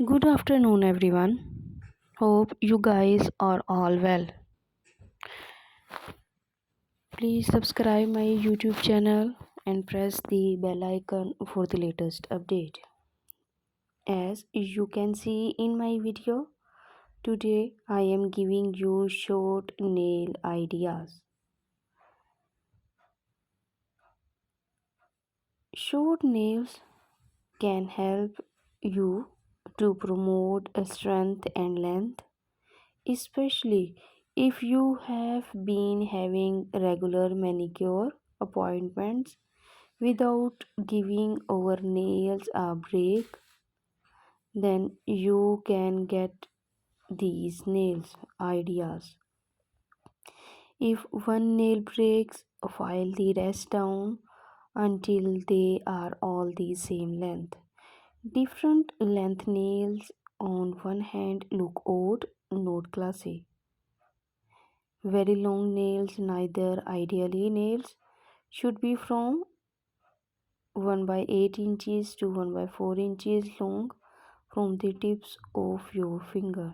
Good afternoon, everyone. Hope you guys are all well. Please subscribe my YouTube channel and press the bell icon for the latest update. As you can see in my video, today I am giving you short nail ideas. Short nails can help you to promote strength and length, especially if you have been having regular manicure appointments without giving our nails a break. Then you can get these nails ideas. If one nail breaks, file the rest down until they are all the same length. Different length nails on one hand look odd, not classy. Very long nails, neither ideally nails, should be from 1 by 8 inches to 1 by 4 inches long from the tips of your finger.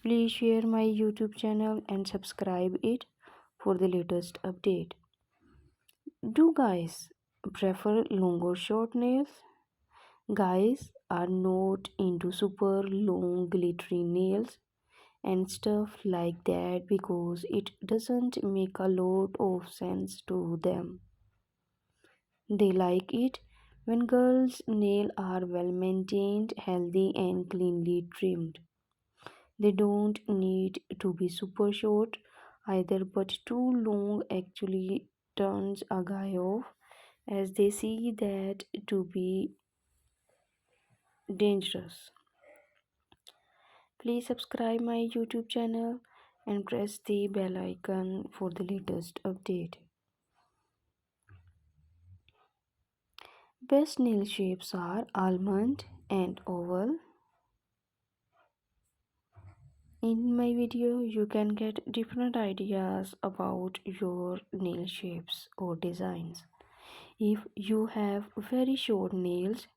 Please share my YouTube channel and subscribe it for the latest update. Do guys prefer long or short nails? Guys are not into super long glittery nails and stuff like that because it doesn't make a lot of sense to them. They like it when girls' nails are well maintained, healthy, and cleanly trimmed. They don't need to be super short either, but too long actually turns a guy off as they see that to be dangerous. Please subscribe my YouTube channel and press the bell icon for the latest update. Best nail shapes are almond and oval. In my video, you can get different ideas about your nail shapes or designs. If you have very short nails,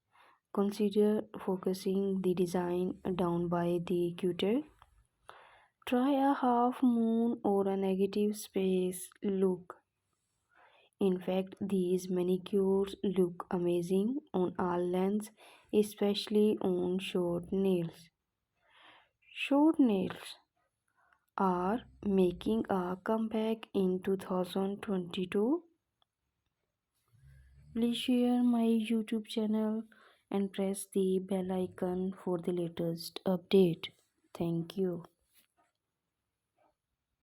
consider focusing the design down by the cutter. Try a half moon or a negative space look. In fact, these manicures look amazing on all lengths, especially on short nails. Short nails are making a comeback in 2022. Please share my YouTube channel and press the bell icon for the latest update. Thank you.